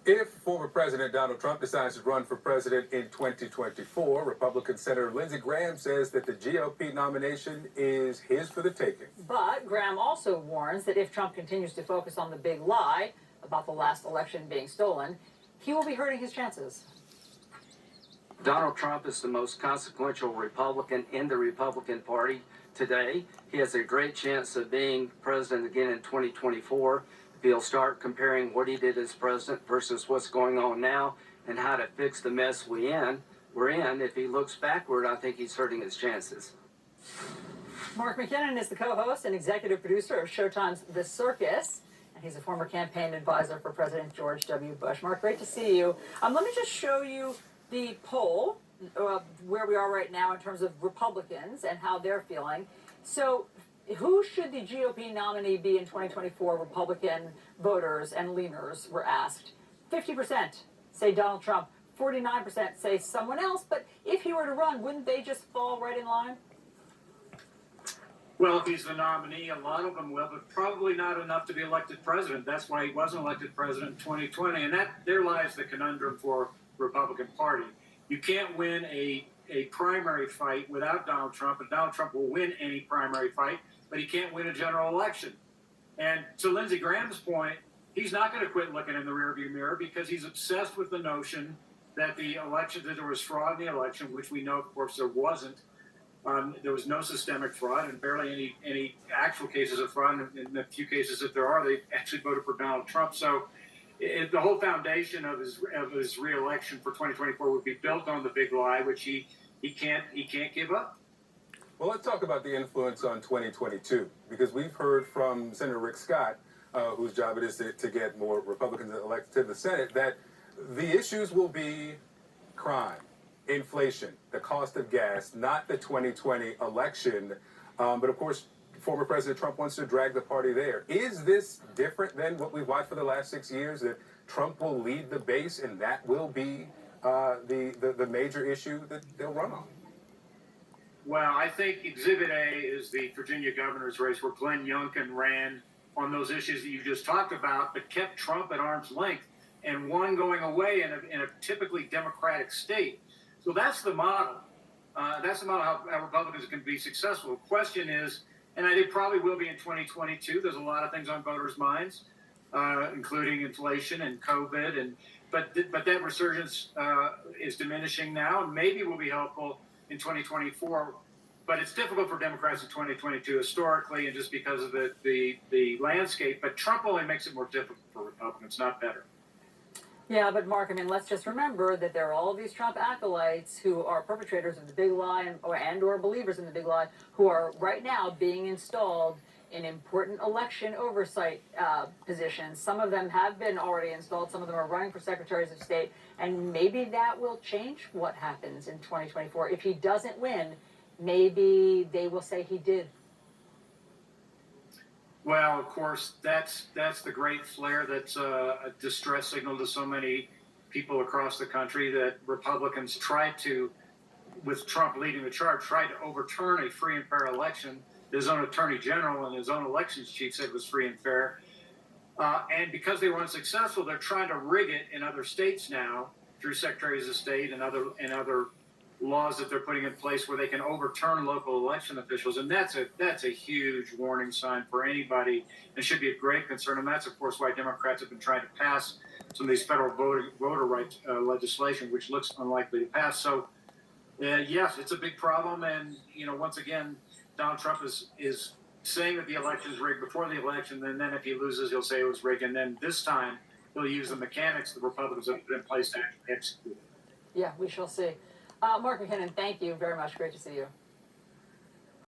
If former President Donald Trump decides to run for president in 2024, Republican Senator Lindsey Graham says that the GOP nomination is his for the taking. But Graham also warns that if Trump continues to focus on the big lie about the last election being stolen, he will be hurting his chances. Donald Trump is the most consequential Republican in the Republican Party today. He has a great chance of being president again in 2024. If he'll start comparing what he did as president versus what's going on now and how to fix the mess we're in, if he looks backward, I think he's hurting his chances. Mark McKinnon is the co-host and executive producer of Showtime's The Circus, and he's a former campaign advisor for President George W. Bush. Mark, great to see you. Let me just show you the poll, where we are right now in terms of Republicans and how they're feeling. So who should the GOP nominee be in 2024? Republican voters and leaners were asked. 50% say Donald Trump, 49% say someone else, but if he were to run, wouldn't they just fall right in line? Well, if he's the nominee, a lot of them will, but probably not enough to be elected president. That's why he wasn't elected president in 2020, and there lies the conundrum for Republican Party. You can't win a primary fight without Donald Trump, and Donald Trump will win any primary fight, but he can't win a general election. And to Lindsey Graham's point, he's not going to quit looking in the rearview mirror because he's obsessed with the notion that that there was fraud in the election, which we know, of course, there wasn't. There was no systemic fraud and barely any actual cases of fraud. In the few cases that there are, they actually voted for Donald Trump. So the whole foundation of his reelection for 2024 would be built on the big lie, which he can't give up. Well, let's talk about the influence on 2022, because we've heard from Senator Rick Scott, whose job it is to get more Republicans elected to the Senate, that the issues will be crime, inflation, the cost of gas, not the 2020 election. But of course, former President Trump wants to drag the party there. Is this different than what we've watched for the last 6 years, that Trump will lead the base and that will be the major issue that they'll run on? Well, I think Exhibit A is the Virginia governor's race, where Glenn Youngkin ran on those issues that you just talked about, but kept Trump at arm's length and won going away in a typically Democratic state. So that's the model. That's the model how Republicans can be successful. The question is, and they probably will be in 2022. There's a lot of things on voters' minds, including inflation and COVID, but that resurgence is diminishing now, and maybe will be helpful in 2024. But it's difficult for Democrats in 2022 historically, and just because of the landscape. But Trump only makes it more difficult for Republicans, not better. Yeah, but Mark, let's just remember that there are all of these Trump acolytes who are perpetrators of the big lie and/or believers in the big lie, who are right now being installed in important election oversight positions. Some of them have been already installed. Some of them are running for secretaries of state. And maybe that will change what happens in 2024. If he doesn't win, maybe they will say he did. Well, of course, that's the great flare that's a distress signal to so many people across the country, that Republicans tried to, with Trump leading the charge, tried to overturn a free and fair election. His own attorney general and his own elections chief said it was free and fair. And because they were unsuccessful, they're trying to rig it in other states now through secretaries of state and other laws that they're putting in place where they can overturn local election officials. And that's a huge warning sign for anybody. It should be a great concern. And that's, of course, why Democrats have been trying to pass some of these federal voter rights legislation, which looks unlikely to pass. So, yes, it's a big problem. And, once again, Donald Trump is saying that the election is rigged before the election, and then if he loses, he'll say it was rigged. And then this time, he'll use the mechanics the Republicans have put in place to actually execute it. Yeah, we shall see. Mark McKinnon, thank you very much. Great to see you.